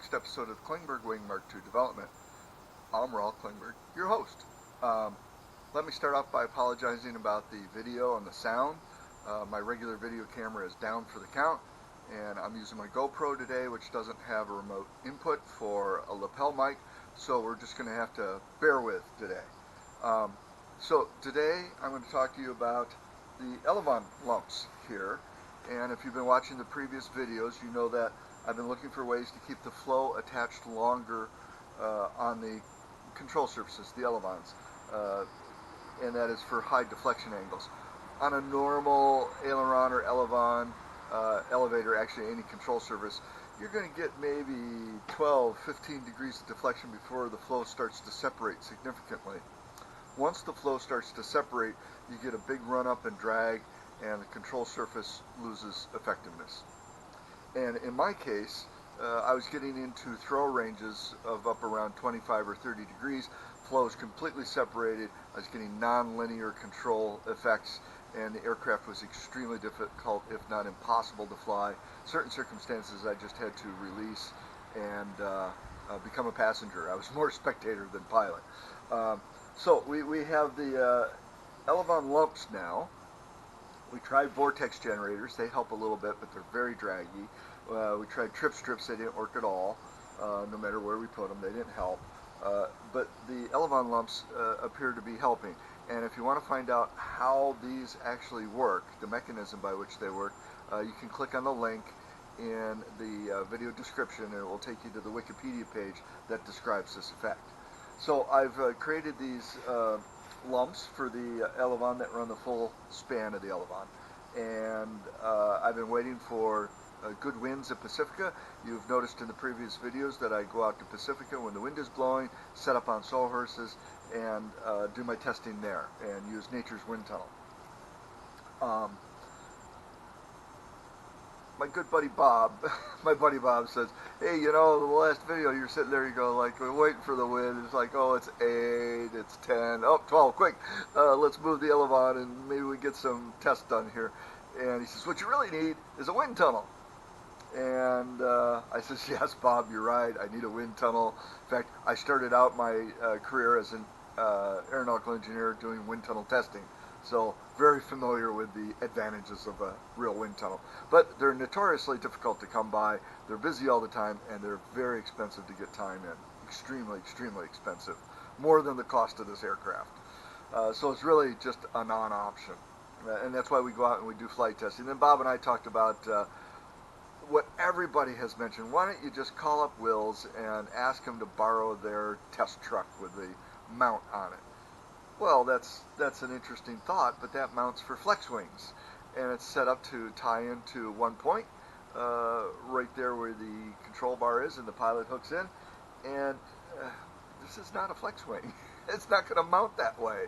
next episode of the Klingberg Wing Mark II development. I'm Raul Klingberg, your host. Let me start off by apologizing about the video and the sound. My regular video camera is down for the count, and I'm using my GoPro today, which doesn't have a remote input for a lapel mic, so we're just going to have to bear with today. So today I'm going to talk to you about the Elevon Lumps here, and if you've been watching the previous videos, you know that I've been looking for ways to keep the flow attached longer on the control surfaces, the Elevons, and that is for high deflection angles. On a normal aileron or Elevon elevator, actually any control surface, you're going to get maybe 12, 15 degrees of deflection before the flow starts to separate significantly. Once the flow starts to separate, you get a big run up and drag, and the control surface loses effectiveness. And in my case, I was getting into throw ranges of up around 25 or 30 degrees. Flow is completely separated. I was getting non-linear control effects, and the aircraft was extremely difficult, if not impossible, to fly. Certain circumstances I just had to release and become a passenger. I was more spectator than pilot. So we have the Elevon Lumps now. We tried vortex generators. They help a little bit, but they're very draggy. We tried trip strips. They didn't work at all. No matter where we put them, they didn't help. But the Elevon Lumps appear to be helping. And if you want to find out how these actually work, the mechanism by which they work, you can click on the link in the video description, and it will take you to the Wikipedia page that describes this effect. So I've created these lumps for the Elevon that run the full span of the Elevon, and I've been waiting for good winds at Pacifica. You've noticed in the previous videos that I go out to Pacifica when the wind is blowing, set up on sawhorses, and do my testing there and use nature's wind tunnel. My good buddy Bob, my buddy Bob says, hey, you know, the last video you're sitting there, you go like, we're waiting for the wind. It's like, oh, it's 8, it's 10, oh, 12, quick. Let's move the Elevon and maybe we get some tests done here. And he says, what you really need is a wind tunnel. And I says, yes, Bob, you're right. I need a wind tunnel. In fact, I started out my career as an aeronautical engineer doing wind tunnel testing. So very familiar with the advantages of a real wind tunnel. But they're notoriously difficult to come by. They're busy all the time, and they're very expensive to get time in. Extremely, extremely expensive. More than the cost of this aircraft. So it's really just a non-option. And that's why we go out and we do flight testing. And then Bob and I talked about what everybody has mentioned. Why don't you just call up Wills and ask him to borrow their test truck with the mount on it? Well, that's an interesting thought, but that mounts for flex wings, and it's set up to tie into one point right there where the control bar is and the pilot hooks in, and this is not a flex wing. It's not going to mount that way,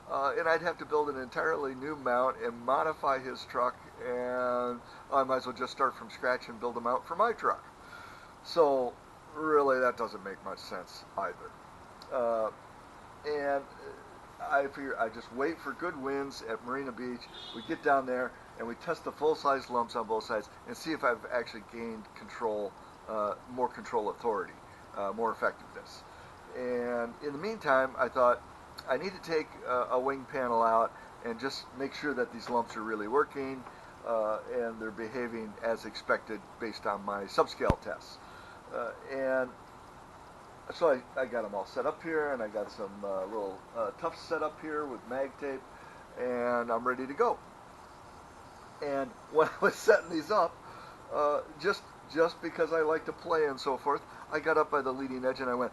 and I'd have to build an entirely new mount and modify his truck, and I might as well just start from scratch and build a mount for my truck. So really that doesn't make much sense either. And I figure I just wait for good winds at Marina Beach. We get down there and we test the full-size lumps on both sides and see if I've actually gained control, more control authority, more effectiveness. And in the meantime, I thought I need to take a wing panel out and just make sure that these lumps are really working and they're behaving as expected based on my subscale tests. And so I got them all set up here, and I got some little tufts set up here with mag tape, and I'm ready to go. And when I was setting these up, just because I like to play and so forth, I got up by the leading edge and I went,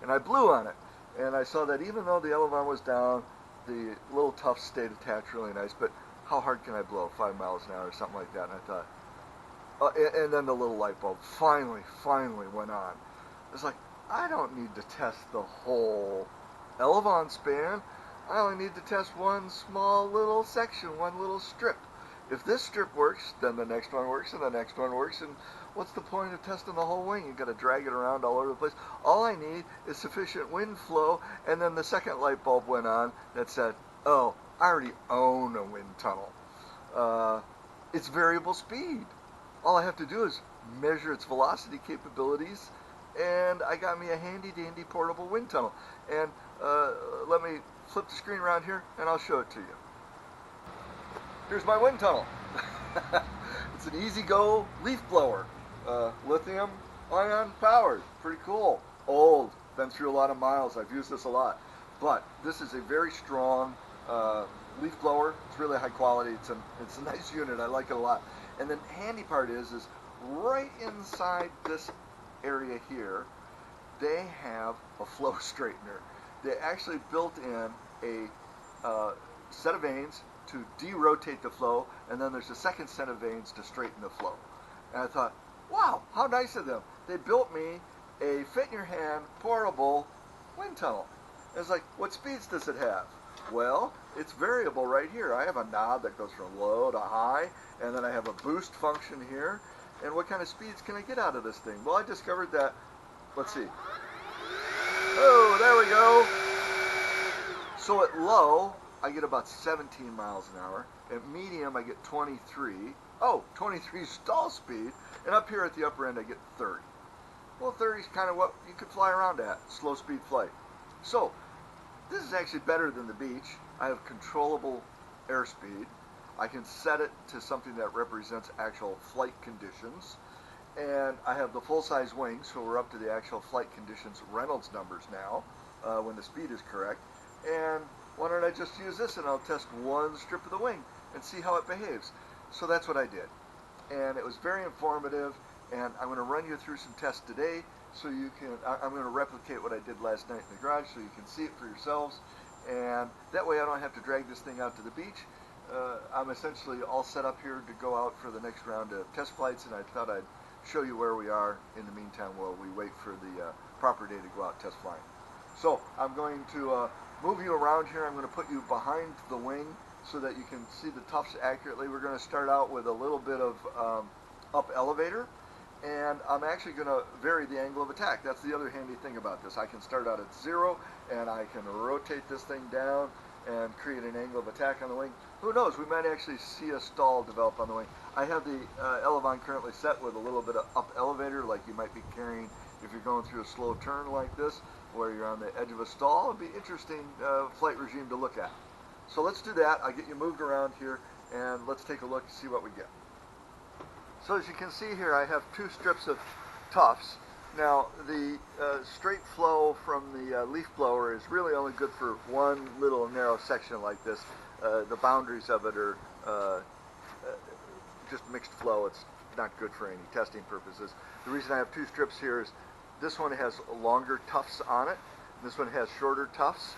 and I blew on it. And I saw that even though the Elevon was down, the little tufts stayed attached really nice, but how hard can I blow? 5 miles an hour or something like that. And I thought, and then the little light bulb finally went on. It's like, I don't need to test the whole Elevon span. I only need to test one small little section, one little strip. If this strip works, then the next one works, and the next one works, and what's the point of testing the whole wing? You've got to drag it around all over the place. All I need is sufficient wind flow, and then the second light bulb went on that said, oh, I already own a wind tunnel. It's variable speed. All I have to do is measure its velocity capabilities, and I got me a handy dandy portable wind tunnel. And let me flip the screen around here and I'll show it to you. Here's my wind tunnel. It's an easy-go leaf blower, lithium ion powered, pretty cool. Old, been through a lot of miles, I've used this a lot. But this is a very strong leaf blower. It's really high quality. It's a nice unit. I like it a lot. And the handy part is right inside this area here, they have a flow straightener. They actually built in a set of vanes to de-rotate the flow, and then there's a second set of vanes to straighten the flow. And I thought, wow, how nice of them. They built me a fit-in-your-hand portable wind tunnel. It's like, what speeds does it have? Well, it's variable right here. I have a knob that goes from low to high, and then I have a boost function here. And what kind of speeds can I get out of this thing? Well, I discovered that, let's see. Oh, there we go. So at low, I get about 17 miles an hour. At medium, I get 23. Oh, 23 stall speed. And up here at the upper end, I get 30. Well, 30 is kind of what you could fly around at, slow speed flight. So, this is actually better than the beach. I have controllable airspeed. I can set it to something that represents actual flight conditions. And I have the full-size wings, so we're up to the actual flight conditions Reynolds numbers now, when the speed is correct. And why don't I just use this and I'll test one strip of the wing and see how it behaves. So that's what I did. And it was very informative, and I'm going to run you through some tests today so you can, I'm going to replicate what I did last night in the garage so you can see it for yourselves. And that way I don't have to drag this thing out to the beach. I'm essentially all set up here to go out for the next round of test flights, and I thought I'd show you where we are in the meantime while we wait for the proper day to go out test flying. So I'm going to move you around here. I'm going to put you behind the wing so that you can see the tufts accurately. We're going to start out with a little bit of up elevator, and I'm actually going to vary the angle of attack. That's the other handy thing about this. I can start out at 0, and I can rotate this thing down and create an angle of attack on the wing. Who knows, we might actually see a stall develop on the wing. I have the Elevon currently set with a little bit of up elevator, like you might be carrying if you're going through a slow turn like this, where you're on the edge of a stall. It'd be interesting flight regime to look at. So let's do that. I'll get you moved around here, and let's take a look and see what we get. So as you can see here, I have 2 strips of tufts. Now, the straight flow from the leaf blower is really only good for one little narrow section like this. The boundaries of it are just mixed flow. It's not good for any testing purposes. The reason I have 2 strips here is this one has longer tufts on it. This one has shorter tufts.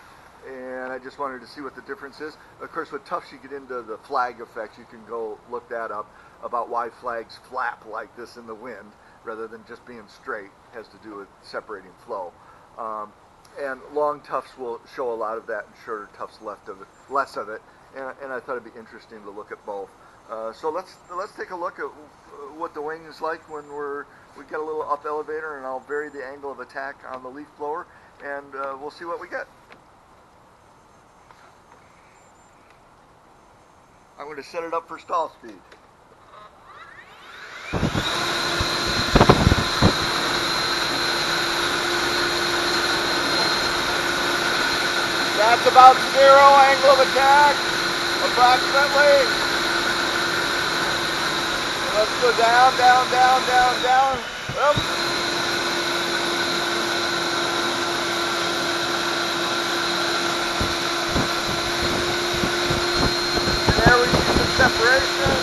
And I just wanted to see what the difference is. Of course, with tufts, you get into the flag effect. You can go look that up about why flags flap like this in the wind rather than just being straight. It has to do with separating flow. And long tufts will show a lot of that, and shorter tufts less of it. And I thought it'd be interesting to look at both. So let's take a look at what the wing is like when we get a little up elevator, and I'll vary the angle of attack on the leaf blower, and we'll see what we get. I'm going to set it up for stall speed. That's about 0 angle of attack, approximately. Let's go down, down, down, down, down. Oops. There we see some separation.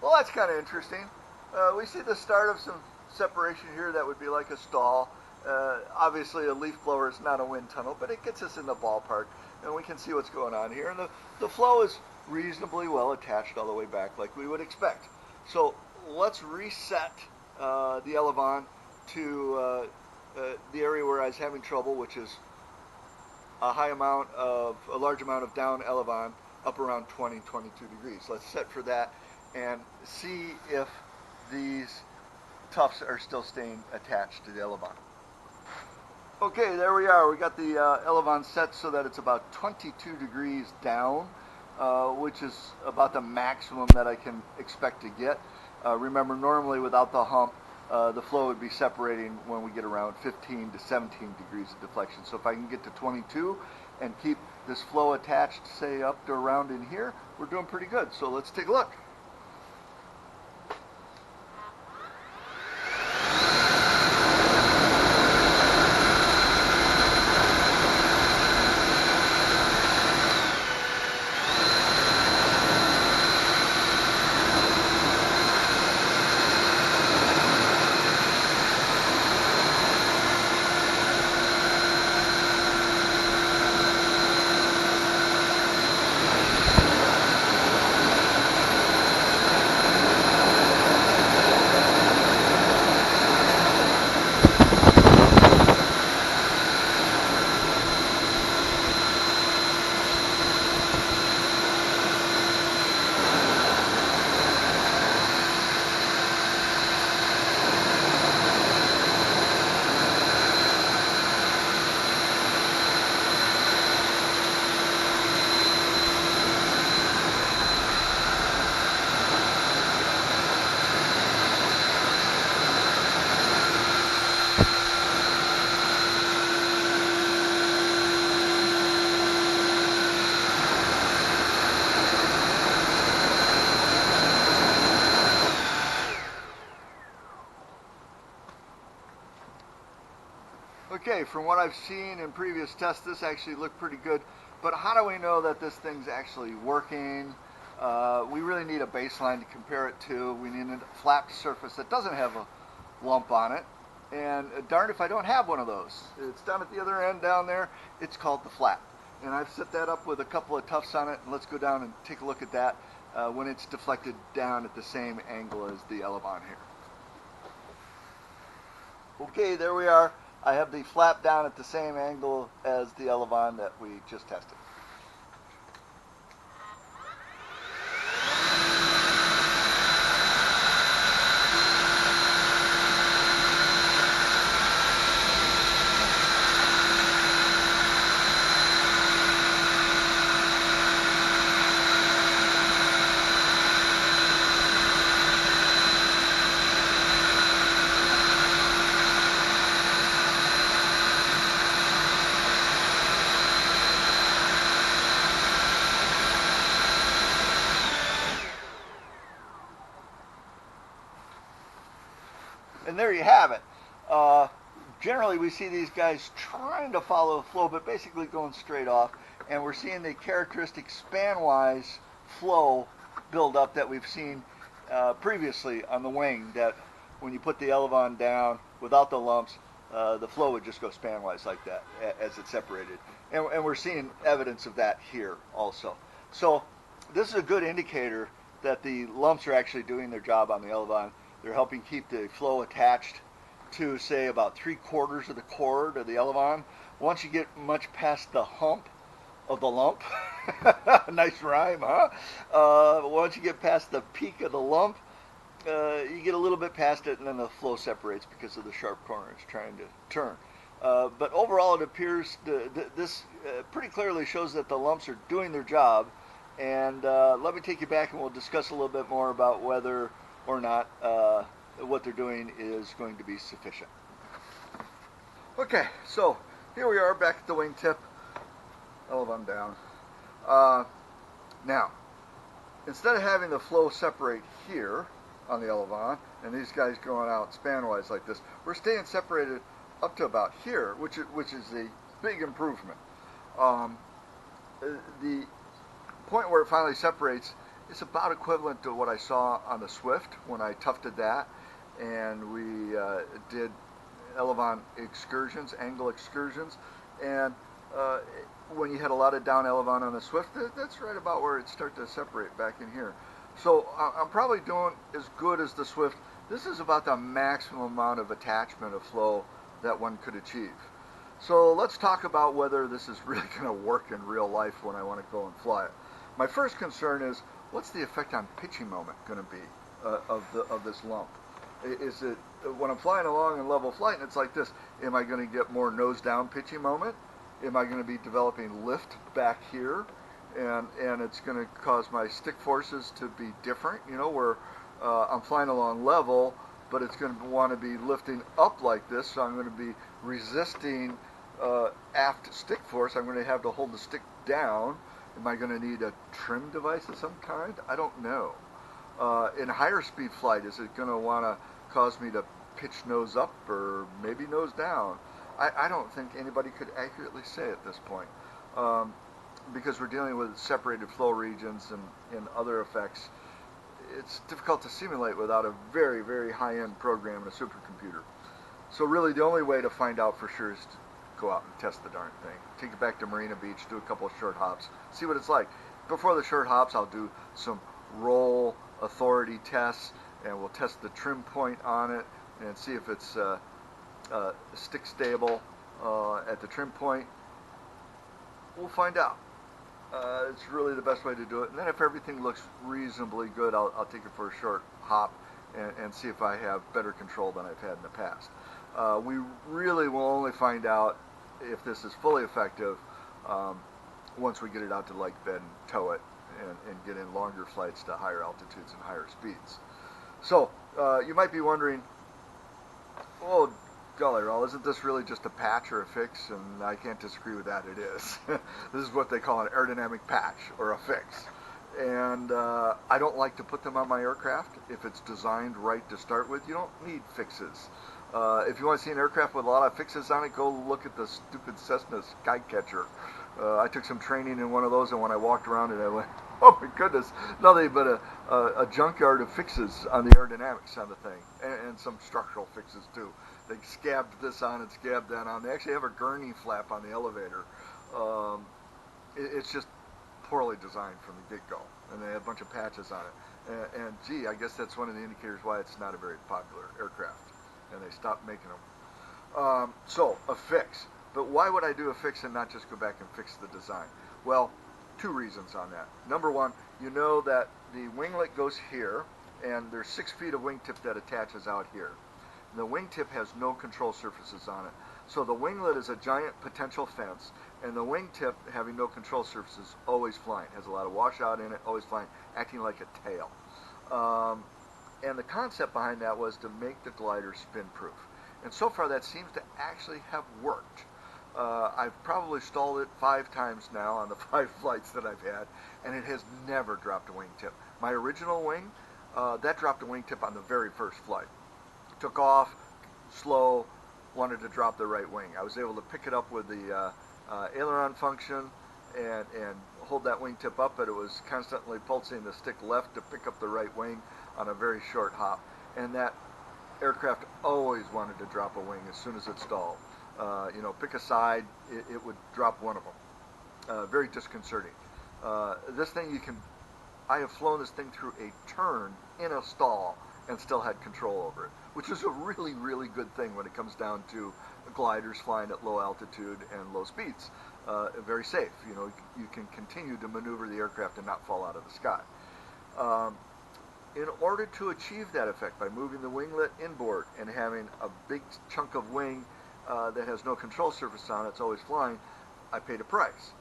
Well, that's kind of interesting. We see the start of some separation here that would be like a stall. Obviously, a leaf blower is not a wind tunnel, but it gets us in the ballpark, and we can see what's going on here. And the flow is reasonably well attached all the way back like we would expect. So let's reset the Elevon to the area where I was having trouble, which is a large amount of down Elevon, up around 20, 22 degrees. Let's set for that and see if these tufts are still staying attached to the Elevon. Okay, there we are. We got the Elevon set so that it's about 22 degrees down, which is about the maximum that I can expect to get. Remember, normally without the hump, the flow would be separating when we get around 15 to 17 degrees of deflection. So if I can get to 22 and keep this flow attached, say up to around in here, we're doing pretty good. So let's take a look. Okay, from what I've seen in previous tests, this actually looked pretty good. But how do we know that this thing's actually working? We really need a baseline to compare it to. We need a flat surface that doesn't have a lump on it. And darned if I don't have one of those. It's down at the other end down there. It's called the flat. And I've set that up with a couple of tufts on it. And let's go down and take a look at that when it's deflected down at the same angle as the Elevon here. Okay, there we are. I have the flap down at the same angle as the Elevon that we just tested. And there you have it. Generally, we see these guys trying to follow the flow, but basically going straight off. And we're seeing the characteristic span-wise flow build up that we've seen previously on the wing, that when you put the Elevon down without the lumps, the flow would just go span-wise like that as it separated. And we're seeing evidence of that here also. So this is a good indicator that the lumps are actually doing their job on the Elevon. They're helping keep the flow attached to, say, about 3/4 of the cord of the Elevon. Once you get much past the hump of the lump, nice rhyme, huh? Once you get past the peak of the lump, you get a little bit past it, and then the flow separates because of the sharp corner it's trying to turn. But overall, it appears this pretty clearly shows that the lumps are doing their job. And let me take you back, and we'll discuss a little bit more about whether or not what they're doing is going to be sufficient. Okay, so here we are back at the wingtip. Elevon down. Now, instead of having the flow separate here on the Elevon, and these guys going out span-wise like this, we're staying separated up to about here, which is a big improvement. The point where it finally separates is about equivalent to what I saw on the Swift when I tufted that, and we did Elevon excursions, angle excursions, and when you had a lot of down Elevon on the Swift, that's right about where it started to separate back in here. So I'm probably doing as good as the Swift. This is about the maximum amount of attachment of flow that one could achieve. So let's talk about whether this is really going to work in real life when I want to go and fly it. My first concern is, what's the effect on pitching moment going to be of this lump? Is it, when I'm flying along in level flight and it's like this, am I going to get more nose down pitching moment? Am I going to be developing lift back here? And it's going to cause my stick forces to be different, you know, where I'm flying along level, but it's going to want to be lifting up like this, so I'm going to be resisting aft stick force. I'm going to have to hold the stick down. Am I going to need a trim device of some kind? I don't know. In higher speed flight, is it going to want to cause me to pitch nose up or maybe nose down? I don't think anybody could accurately say at this point, because we're dealing with separated flow regions and other effects. It's difficult to simulate without a very, very high-end program and a supercomputer. So really the only way to find out for sure is to go out and test the darn thing. Take it back to Marina Beach, do a couple of short hops, see what it's like. Before the short hops, I'll do some roll authority tests, and we'll test the trim point on it and see if it's stick stable at the trim point. We'll find out. It's really the best way to do it. And then if everything looks reasonably good, I'll take it for a short hop and see if I have better control than I've had in the past. We really will only find out if this is fully effective once we get it out to lake bed and tow it and get in longer flights to higher altitudes and higher speeds. So you might be wondering, oh, golly, Raul, isn't this really just a patch or a fix? And I can't disagree with that, it is. This is what they call an aerodynamic patch or a fix. And I don't like to put them on my aircraft. If it's designed right to start with, you don't need fixes. If you want to see an aircraft with a lot of fixes on it, go look at the stupid Cessna Skycatcher. I took some training in one of those, and when I walked around it, I went, oh my goodness, nothing but a junkyard of fixes on the aerodynamics on the thing, and some structural fixes too. They scabbed this on and scabbed that on. They actually have a gurney flap on the elevator. It's just poorly designed from the get-go, and they have a bunch of patches on it. And gee, I guess that's one of the indicators why it's not a very popular aircraft, and they stopped making them. So, a fix. But why would I do a fix and not just go back and fix the design? Well, two reasons on that. Number one, you know that the winglet goes here, and there's 6 feet of wingtip that attaches out here. And the wingtip has no control surfaces on it. So the winglet is a giant potential fence, and the wingtip, having no control surfaces, always flying. Has a lot of washout in it, always flying, acting like a tail. And the concept behind that was to make the glider spin-proof. And so far that seems to actually have worked. I've probably stalled it 5 times now on the 5 flights that I've had, and it has never dropped a wingtip. My original wing, that dropped a wingtip on the very first flight. Took off, slow, wanted to drop the right wing. I was able to pick it up with the aileron function and hold that wingtip up, but it was constantly pulsing the stick left to pick up the right wing on a very short hop. And that aircraft always wanted to drop a wing as soon as it stalled. You know, pick a side, it would drop one of them. Very disconcerting. This thing I have flown this thing through a turn in a stall and still had control over it, which is a really, really good thing when it comes down to gliders flying at low altitude and low speeds. Very safe. You know, you can continue to maneuver the aircraft and not fall out of the sky. In order to achieve that effect by moving the winglet inboard and having a big chunk of wing that has no control surface on it, it's always flying, I paid a price.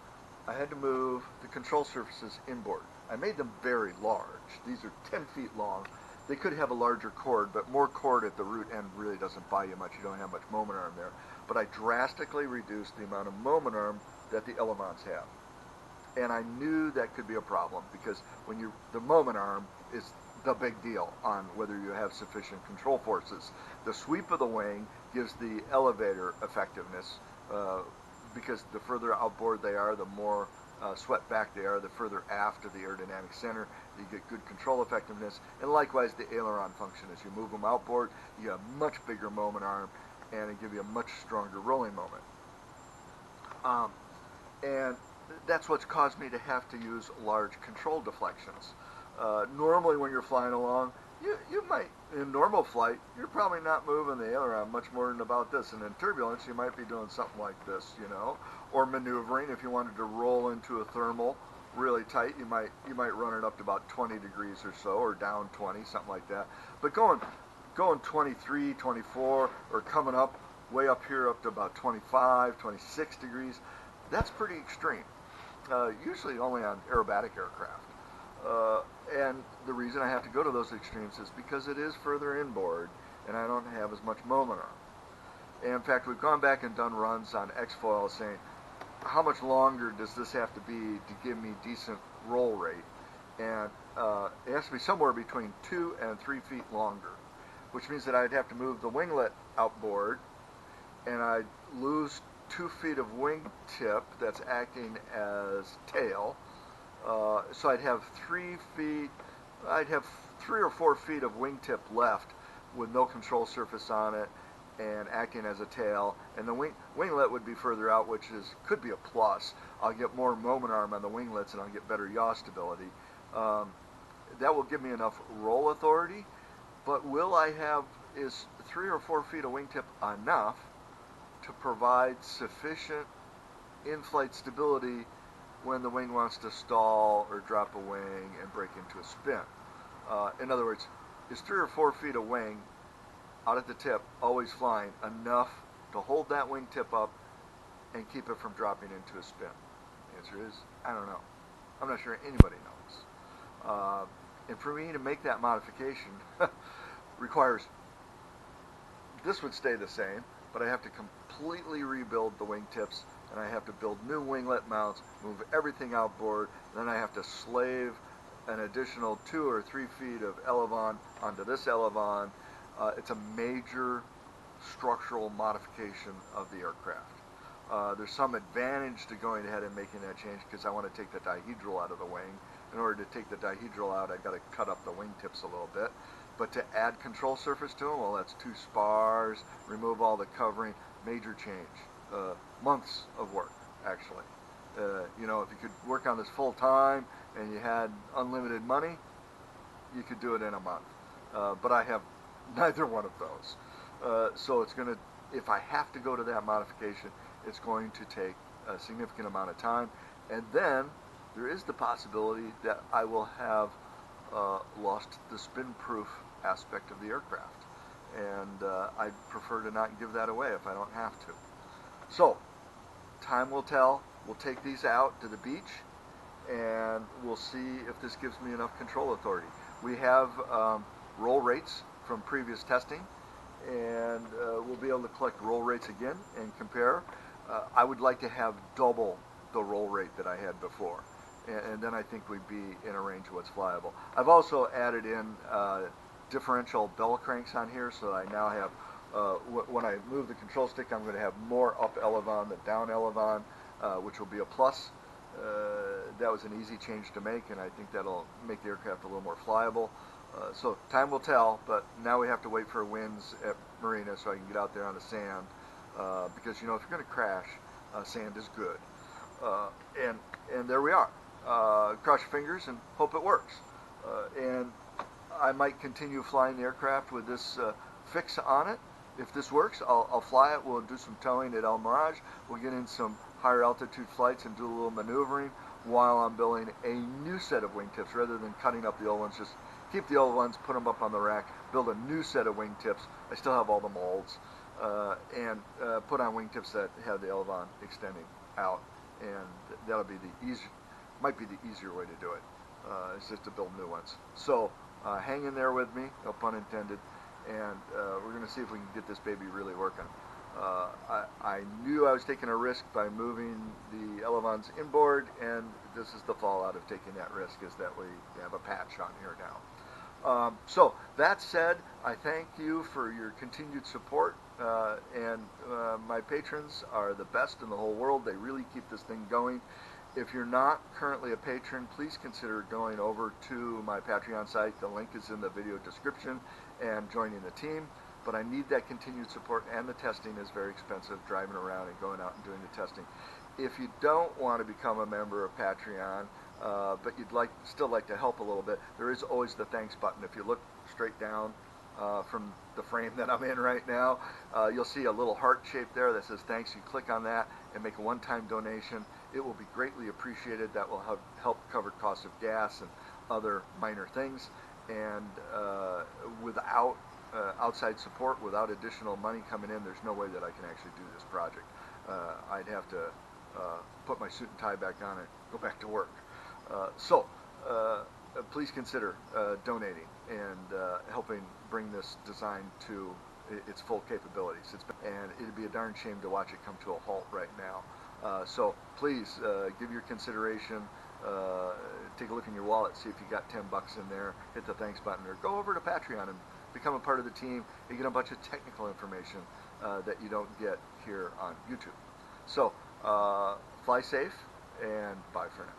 I had to move the control surfaces inboard. I made them very large. These are 10 feet long. They could have a larger chord, but more chord at the root end really doesn't buy you much. You don't have much moment arm there. But I drastically reduced the amount of moment arm that the Elevons have. And I knew that could be a problem, because when the moment arm is the big deal on whether you have sufficient control forces. The sweep of the wing gives the elevator effectiveness, because the further outboard they are, the more swept back they are, the further aft of the aerodynamic center, you get good control effectiveness. And likewise the aileron function, as you move them outboard, you get a much bigger moment arm, and it gives you a much stronger rolling moment. And that's what's caused me to have to use large control deflections. Normally when you're flying along, you might in normal flight, you're probably not moving the aileron much more than about this. And in turbulence, you might be doing something like this, you know, or maneuvering. If you wanted to roll into a thermal really tight, you might run it up to about 20 degrees or so, or down 20, something like that. But going 23, 24, or coming up way up here up to about 25, 26 degrees, that's pretty extreme. Usually only on aerobatic aircraft. And the reason I have to go to those extremes is because it is further inboard and I don't have as much moment on. And in fact, we've gone back and done runs on X-foil saying, how much longer does this have to be to give me decent roll rate? And it has to be somewhere between 2 and 3 feet longer, which means that I'd have to move the winglet outboard and I'd lose 2 feet of wingtip that's acting as tail. So I'd have 3 or 4 feet of wingtip left with no control surface on it and acting as a tail, and the winglet would be further out, which could be a plus. I'll get more moment arm on the winglets and I'll get better yaw stability. That will give me enough roll authority, but is 3 or 4 feet of wingtip enough to provide sufficient in-flight stability when the wing wants to stall or drop a wing and break into a spin? In other words, is 3 or 4 feet of wing out at the tip, always flying, enough to hold that wingtip up and keep it from dropping into a spin? The answer is, I don't know. I'm not sure anybody knows. And for me to make that modification requires, this would stay the same, but I have to completely rebuild the wingtips, and I have to build new winglet mounts, move everything outboard, then I have to slave an additional 2 or 3 feet of Elevon onto this Elevon. It's a major structural modification of the aircraft. There's some advantage to going ahead and making that change because I want to take the dihedral out of the wing. In order to take the dihedral out, I've got to cut up the wingtips a little bit. But to add control surface to them, well, that's 2 spars, remove all the covering, major change. Months of work, actually. You know, if you could work on this full time and you had unlimited money, you could do it in a month. But I have neither one of those. So it's going to, if I have to go to that modification, it's going to take a significant amount of time. And then there is the possibility that I will have lost the spin-proof aspect of the aircraft. And I prefer to not give that away if I don't have to. So, time will tell. We'll take these out to the beach and we'll see if this gives me enough control authority. We have roll rates from previous testing, and we'll be able to collect roll rates again and compare. I would like to have double the roll rate that I had before, and then I think we'd be in a range of what's flyable. I've also added in differential bell cranks on here, so I now have, when I move the control stick, I'm going to have more up Elevon than down Elevon, which will be a plus. That was an easy change to make, and I think that'll make the aircraft a little more flyable. So time will tell, but now we have to wait for winds at Marina so I can get out there on the sand, because, you know, if you're going to crash, sand is good. And there we are. Cross your fingers and hope it works. And I might continue flying the aircraft with this fix on it. If this works, I'll fly it. We'll do some towing at El Mirage. We'll get in some higher altitude flights and do a little maneuvering while I'm building a new set of wingtips rather than cutting up the old ones. Just keep the old ones, put them up on the rack, build a new set of wingtips. I still have all the molds, and put on wingtips that have the Elevon extending out, and that'll be might be the easier way to do it. It's just to build new ones. So hang in there with me, no pun intended, and we're going to see if we can get this baby really working. I knew I was taking a risk by moving the Elevons inboard, and this is the fallout of taking that risk, is that we have a patch on here now. So that said, I thank you for your continued support, and my patrons are the best in the whole world. They really keep this thing going. If you're not currently a patron, please consider going over to my Patreon site. The link is in the video description, and joining the team. But I need that continued support, and the testing is very expensive, driving around and going out and doing the testing. If you don't want to become a member of Patreon, but you'd still like to help a little bit, there is always the thanks button. If you look straight down from the frame that I'm in right now. You'll see a little heart shape there that says thanks. You click on that and make a one-time donation. It will be greatly appreciated. That will help cover costs of gas and other minor things. And without outside support, without additional money coming in, there's no way that I can actually do this project. I'd have to put my suit and tie back on and go back to work. So please consider donating and helping bring this design to its full capabilities. And it'd be a darn shame to watch it come to a halt right now. So please give your consideration. Take a look in your wallet, see if you got 10 bucks in there, hit the thanks button, or go over to Patreon and become a part of the team. You get a bunch of technical information that you don't get here on YouTube. So fly safe, and bye for now.